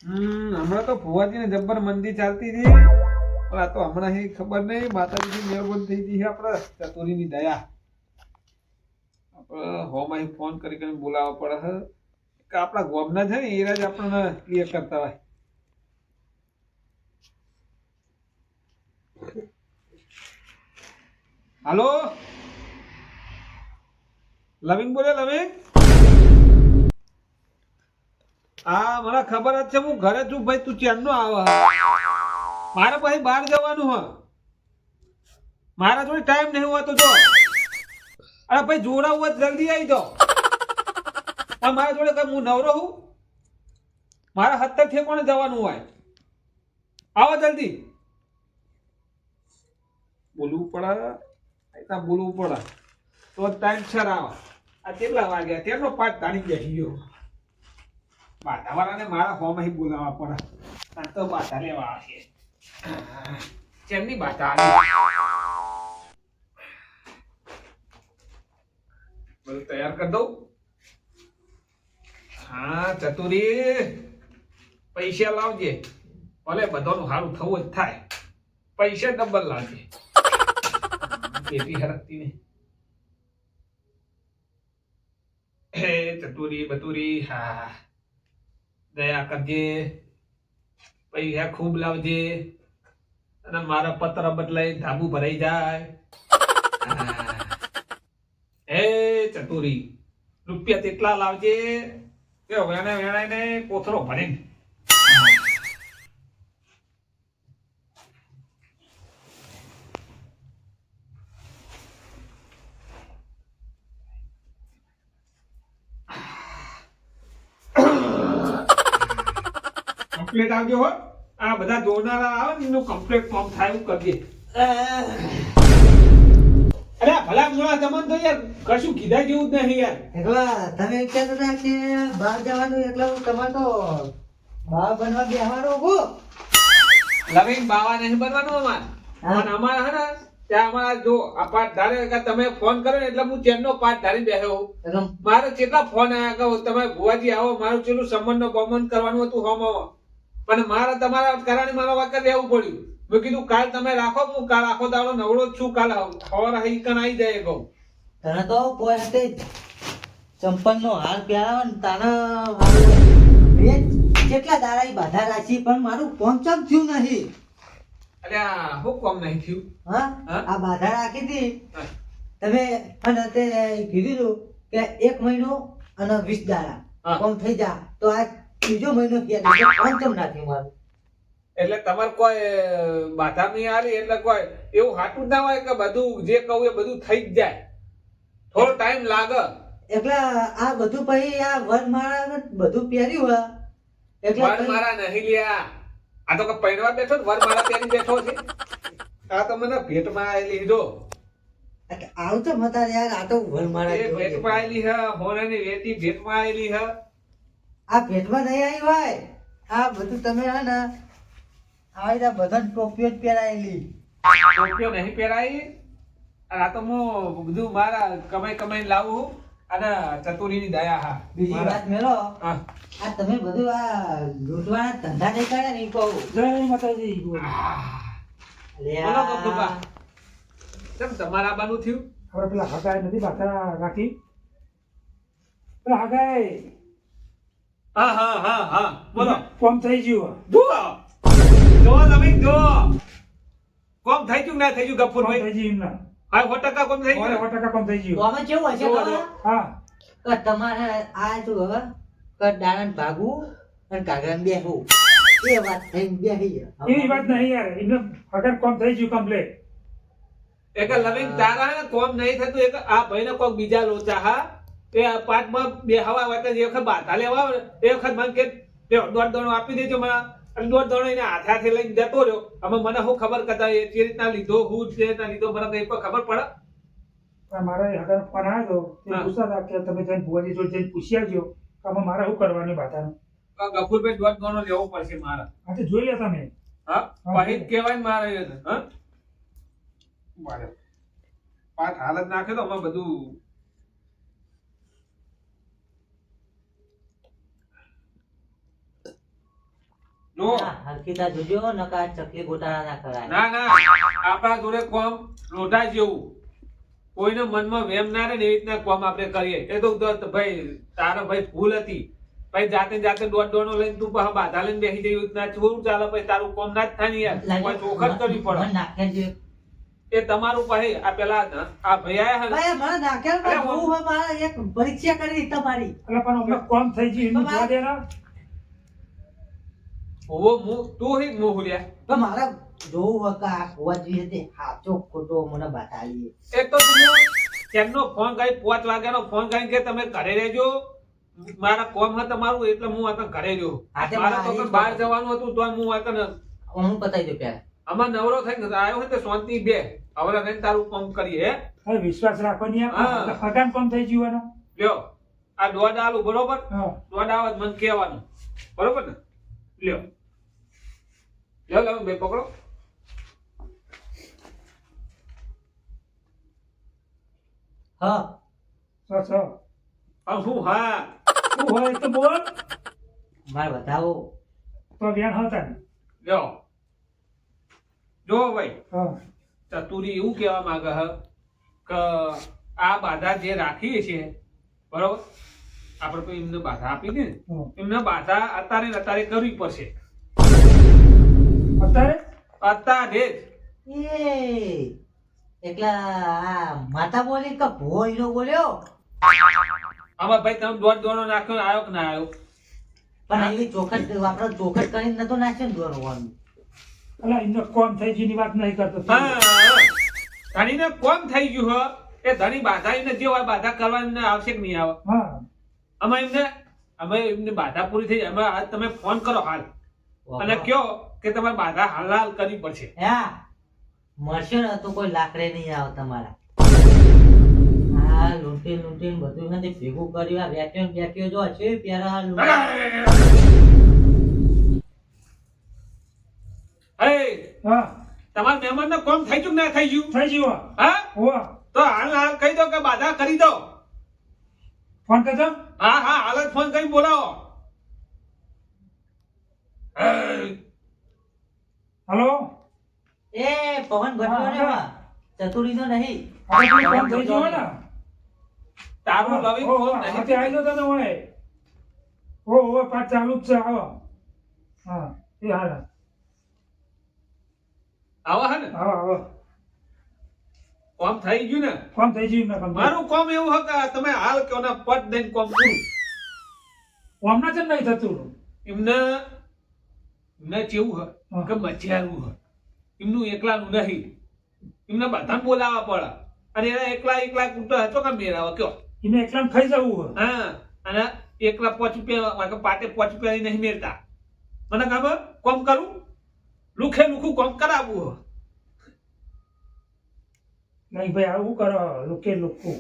હમણાં તો ફુવાજીને જબ્બર મંદી ચાલતી હતી પણ આ તો હમણાં ખબર નહીં માતાજીની મહેરબાની થઈ ગઈ છે આપણે ચતુરીની દયા આપણે હોમાં ફોન કરી બોલાવવા પડે છે કે આપણા ગોમના છે ને એ જ આપણને ક્લિયર કરતા હોય. હાલો લવિંગ બોલે લવિંગ. હા મને ખબર જ છે હું ઘરે છું ભાઈ તું ચેનનો આવે મારે ભાઈ બહાર જવાનું હ મારા જોડે ટાઈમ નહીં હોતો જો અરે ભાઈ જોડાવું હોય જલ્દી આવી જાઓ પણ મારા જોડે કઈ હું નવરો હું મારા 70 ઠેકોણે જવાનું હોય આવો જલ્દી બોલવું પડે બોલવું પડે તો ટાઈમ સર આવે આ કેટલા વાગ્યા તેનો પાઠ ધાણી બેસી ગયો બાટાવાળાને મારા ફોર્મ અહીં બોલાવવા પડે આ તો બાટા લેવા આવે ચેમની બાટા બધું તૈયાર કરી દઉં. હા ચતુરી પૈસા લાવજે ભલે બધાનું સારું થવું જ થાય પૈસા ડબલ લાવજે કેવી હરકતી ને હે ચતુરી બતુરી હા દયા કરજે પૈસા ખૂબ લાવજે અને મારા પત્ર બદલાઈ ધાબુ ભરાઈ જાય. હે ચતુરી રૂપિયા તેટલા લાવજે કે વેણાઈને કોથળો ભરીને કમ્પ્લીટ આવજો હો આ બધા જોનારા આવે ને એનું કમ્પ્લીટ ફોર્મ થાય એવું કરજે. અરે ભલા મોળા તમને તો યાર કશું કીધા જેવું જ નહીં યાર. એકલા તમે કહેતા હતા કે બહાર જવાનું એકલા તમારે તો બાવા બનવા બેહવાનું હો લવિંગ બાવા નહીં બનવાનું અમાર પણ અમાર હે ને ત્યાં અમારા જો આ પાઠ ધારે કે તમે ફોન કરો ને એટલે હું ચેનનો પાઠ ધારી બેઠો મારે કેટલા ફોન આવ્યા કે તમે ભુવાજી આવો મારું ચેલું સંબંધનો બમન કરવાનું હતું હોમાં પણ મારે તમારા કારણે મારા વાકર રહેવું પડ્યું. મેં કીધું કાલ તમે રાખો હું કાલ આખો દાડો નવરો જ છું કાલ હવાર ઈકણ આવી જાય કહું તને તો કોઈ હતે ચંપલ નો હાર પહેરાવો ને તને કેટલા દાડા બાધા રાખી પણ મારું પહોંચમ થયું નહીં. અલ્યા હું કોમ નહીં થયું હા આ બાધા રાખી હતી તમે અને તે કીધું હતું કે 1 મહિનો અને 20 દાડા કોમ થઈ જા તો આ ત્રીજો મહિનો પહોંચમ નાખ્યું મારું. એટલે તમારે કોઈ બાધા નહીં આલી એટલે કોઈ એવું હાટું ના હોય કે બધું જે કહું એ બધું થઈ જ જાય થોડો ટાઈમ લાગે. એટલે આ બધું પછી આ વરમાળા બધું પહેર્યું હોય એટલે વરમાળા નહીં લ્યા આ તો પૈણવા બેઠો વરમાળા પહેરી બેઠો છે આ તો મને ભેટમાં આવેલી લીધો આવું તો મતા યાર આ તો વરમાળા ભેટમાં આવેલી હ હોનાની રેતી ભેટમાં આવેલી હ આ ભેટમાં નહીં આવી હોય આ બધું તમે હે ને આવી રીતે બધા ટોપીઓ જ પહેરાયેલી ટોપીઓ નહીં પહેરાઈ અને આ તો હું બધું મારા કમાઈને લાવું અને ચતુરીની દયા હા. બીજી વાત મેલો આ તમે બધું આ લૂંટવાના ધંધા નહીં કરે ને કહું જય માતાજી બોલો ગોપા કેમ તમારા આબાનું થયું હવે પેલા હગાઈ નથી બાધા રાખી પેલા હગાઈ હા હા હા હા બોલો કોમ થઈ ગયું જો લવિંગ જો કોમ થઈ ગયું ના થઈ ગયું ગફુર કોમ ભાઈ થઈ ગયું એમના હા 100% કોમ થઈ ગયું 100% કોમ થઈ ગયું આમાં કેવું હશે ખબર હા કે તમારે આ શું હવે કે દાણા ભાગવું અને કાગડા બેહવું એ વાત થઈ બેહી એવી વાત નહીં યાર એમને હગાઈ કોમ થઈ ગયું કમ્પ્લીટ એક લવિંગ તારા ને કોમ નહીં થતું એક આ ભાઈને કોક બીજા લોચા હા એ પાટમાં બે હવા વાતે જે વખત બાધા લેવા આવે એ વખત મને કે દોઢ દોણો આપી દેજો મને અને દોઢ દોણો એને હાથે લઈને જતો રહ્યો અમે મને શું ખબર કરતા એ જે રીતના લીધો હું જે રીતના લીધો મને કઈ ખબર પડે. મારા હગાઈ ફોન આવ્યો તો એ પૂછતા હતા કે તમે જઈને ભુવાજી જોડે જઈને પૂછી આવજો કે આમાં મારે શું કરવાની બાધાનું ગફુરભાઈ દોઢ દોણો લેવો પડશે મારા હા તો જોઈ લે તમે હા પછી કહેવાય મારે હા મારે પાઠ હાલત નાખે તો અમે બધું જો હરખીતા જોજો નકા ચકલી ગોટાળા ના કરાય. ના ના આપણા જોડે કોમ લોઢા જેવું કોઈને મનમાં વેમ ના રહે ને એવી રીતના કોમ આપણે કરીએ. એ તો ભાઈ તારો ભાઈ ભૂલ હતી ભાઈ જાતે દોડો લઈને તું પાછા બાધા લઈને બેસી જઈ રીતના થોડું ચાલે ભાઈ તારું કોમ ના જ થાય ને યાર કોઈ ચોખટ કરવી પડે. મને નાખ્યા છે. એ તમારું ભાઈ આ પેલા આ ભાઈ આયા હે ને, ભાઈ મને નાખ્યા પણ બહુ હવે મારે એક પરીક્ષા કરી તમારી. એટલે પણ હમણાં કોમ થઈ ગયું એનું જોવા દે ના. હોવો તું હી મોહલ્યા પણ મારે જોવું વકા હોવા જોઈએ તે સાચો ખોટો મને બતાવીએ. એ તો તું તેમનો ફોન કરી 5 વાગ્યાનો ફોન કરીને કે તમે ઘરે રહેજો મારા કોમ હે તમારું એટલે હું આ ઘરે રહ્યો. હા, તે મારે તો મારી બહાર જવાનું હતું તો હું આ હું બતાવી દઉં પેલા. આમાં નવરો થઈને આવ્યો હોય તો શાંતિ બે હવે રહીને તારું કામ કરીએ હે. હવે વિશ્વાસ રાખો નહીં હા. હગાન કોમ થઈ ગયું એનો. લ્યો આ દોડ આલું બરોબર હા દોડ આવે તો મને કહેવાનું બરોબર ને લ્યો લ્યો બે પકડો હા સો હું હા શું હોય તો બોલ. મારે બતાવો. તો વેણ હતા ને. લ્યો જો ભાઈ હા ચતુરી એવું કહેવા માંગે છે કે આ બાધા જે રાખીએ છીએ બરોબર આપણે તો એમને બાધા આપી દે ને હા. એમને બાધા અત્યારે ને અત્યારે કરવી પડશે અત્યારે અત્યારે જ એ એકલા આ માતા બોલી કે ભોયનો બોલ્યો આમાં ભાઈ તમે દોડો નાખ્યો આવ્યો કે ના આવ્યો પણ એવી ચોખટ આપણે ચોખટ કરીને નતો નાખ્યો ને દોરવાનું. અલા એનો કોમ થઈ ગયું ની વાત નહીં કરતો તું. હા ધણીને કોમ થઈ ગયું હો એ ધણી બાધા એને જે હોય બાધા કરવાની આવશે કે નહીં આવે હા અમે એમને બાધા પૂરી થઈ જાય અમે આજ તમે ફોન કરો હાલ અને કયો કે તમારે બાધા હાલ કરવી પડશે. હા મળશે ને તો કોઈ લાકડે નહીં આવે તમારા. હા લૂંટી બધું નથી ભેગું કર્યું. આ વેટ્યો જો છે પ્યારા એ હા તમારા મહેમાન ને કોમ થઈ ગયું કે ના થઈ ગયું થઈ ગયું હા હોવા. તો હાલ કહી દો કે બાધા કરી દો. ફોન કરજો. હા હાલ જ ફોન કરી બોલાવો. હલો એ પવન ભટ્ટો ને ચતુરી નો નહીં. હવે તું કોમ થઈ ગયું ને. તારું લવિંગ ફોન નહીં હાથે આવી જાઓ તમે હોય. ઓ પાછ ચાલુ જ છે આવો. હા એ હાલ આવો હે ને આવો કોમ થઈ ગયું ને કોમ થઈ ગયું ને. મારું કોમ એવું હે કે તમે હાલ કયો ને પટ દઈને કોમ પૂરું. કોમના જ નહીં થતું. એમને કેવું હે હા. કે મચિયારું હે એમનું એકલાનું નહીં એમને બધાને બોલાવવા પડે અને એના એકલા કૂટો હતો કે મેળાવા કયો એને એકલા ખાઈ જવું. હા અને એકલા 5 રૂપિયા કે પાટે 5 રૂપિયા નહીં મેળતા મને ખબર કોમ કરું લુખું કોમ કરાવવું નહીં ભાઈ આવું કરો લુકું.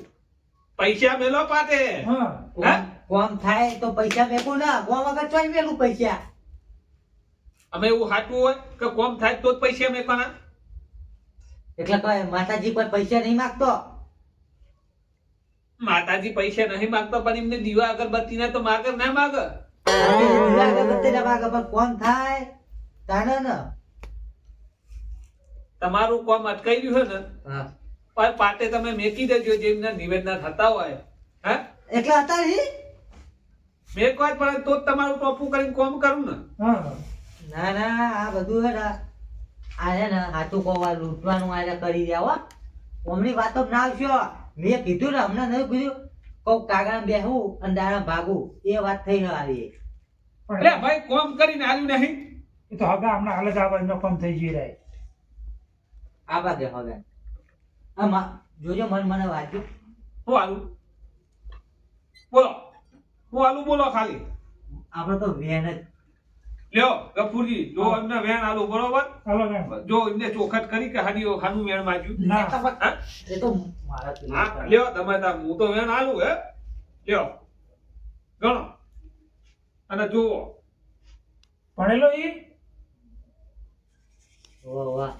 પૈસા મેલો પાટે હા કોમ થાય તો પૈસા મેકું ના. કોમ વગર ચોઈ મેલું પૈસા. અમે એવું હાચવું હોય કે કોમ થાય તો જ પૈસા મેકવાના. એટલે કઈ માતાજી કોઈ પૈસા નહીં માંગતો. માતાજી પૈસા નહીં માંગતો પણ એમને દીવા અગરબત્તી ના તો માગે ના માગે. દીવા અગરબત્તી ના માંગે પણ કોમ થાય તાને ને. તમારું કોમ અટકાઈ ગયું છે ને હા પણ પાટે તમે મેકી દેજો જેમના નિવેદના થતા હોય હા એટલે અત્યારે મેકવા જ પડે તો જ તમારું ટોપું કરીને કોમ કરું ને. હા ના ના આ બધું હે ને આ છે ને હાથું કોવા લૂંટવાનું આ કરી રહ્યા હો. હમણી વાતો ના આવશો. મેં કીધું ને હમણાં નહીં કીધું કોક કાગળ બેહું અને દાડા ભાગું એ વાત થઈ આવી. એટલે ભાઈ કોમ કરીને આવ્યું નહીં એ તો હગા હમણાં હાલ જ આવે એનો કોમ થઈ ગયું રહે. આવા દે હવે આમાં જોજો મને વાંચ્યું. હું આલું બોલો હું આલું બોલો ખાલી આપણે તો વેન જ લ્યો ગફુરજી જો એમને વેણ આલું બરોબર હાલો બેન. જો એમને ચોખટ કરી કે ખાનું વેણ માજ્યું ના હા? એ તો મારા હા લ્યો તમે તાર હું તો વેણ આલું હે લ્યો ગણો અને જુઓ ભણેલો ઈ વાહ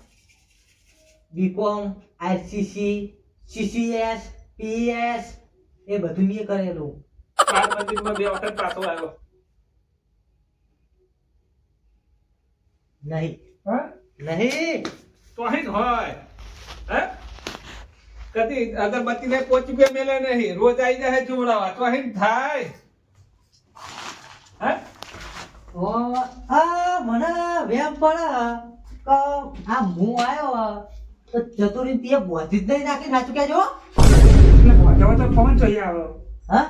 બીકોમ આરસીસી સીસીએસ પીએસ એ બધું મેં કરેલું. 12 મંદિરમાં 2 વખત પાછો આવ્યો નહીં હા નહીં તો અહીં હોય હે કદી અગરબત્તી ને 5 રૂપિયા મેલે નહીં રોજ આવી જાય જોડાવા તો અહીં થાય હે ઓ આ મને વેમ પડે કે આ હું આવ્યો તો ચતુરી તે બોધી જ નહીં નાખી નાચું કેજો એટલે મોઢામાં તો ફોન જોઈએ આવે હા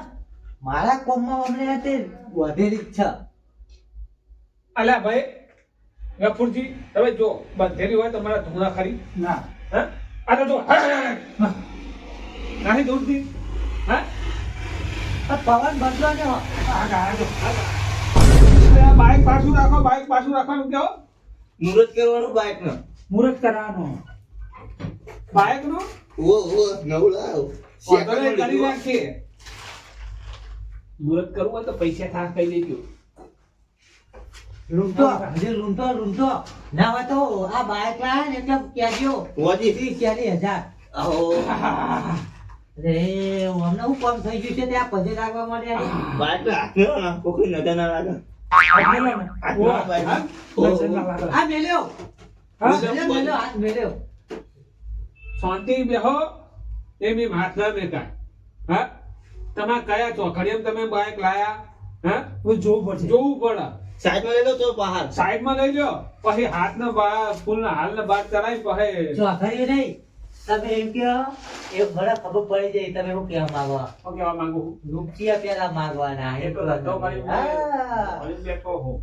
મારા કોમમાં અમને તે બોધેલી જ છે અલ્યા ભાઈ ગફુરજી તમે જો બંધેલી હોય તમારા ધૂણા ખરી ના હે આ તો જો નાહી દૂરથી હે આ પવન બદલો ને આ ગાયા તો બાઈક પાછું રાખો બાઈક પાછું રાખવાનું કહો મુહૂર્ત કરવાનું બાઇક નો મુહૂર્ત કરાવવાનું બાઈક નું નવું લાવ કરી નાખીએ મુહૂર્ત કરવું હોય તો પૈસા થાક કહી દેજો લૂંટો હજી લૂંટો ના હોય તો આ બાઈક લાવે ને એટલે કેજો વાજી 30,000 આહો અરે અમને હું કામ થઈ ગયું છે ત્યાં પજે લાગવા માંડ્યા બાઇક હાથમાં ના કોઈ નજર ના લાગે આ મેલ્યો મેલ્યો હાથ મેલ્યો શાંતિ બેહો એ મેં હાથ ના મેકાય હા તમારે કયા ચોકડીએ તમે બાઈક લાયા હા જોવું પડશે જોવું પડે સાઈડમાં લઈ લો તો બહાર સાઈડમાં લઈ લો પછી હાથને ફૂલના હાલને બાદ ચડાવી પછી ચોખડીએ નહીં તમે એમ કહો એ મને ખબર પડી જાય તમે શું કહેવા માંગો શું કહેવા માંગુ છું? રૂપિયા પેલા માંગવાના એ તો ધંધો કરી હા બેઠો હું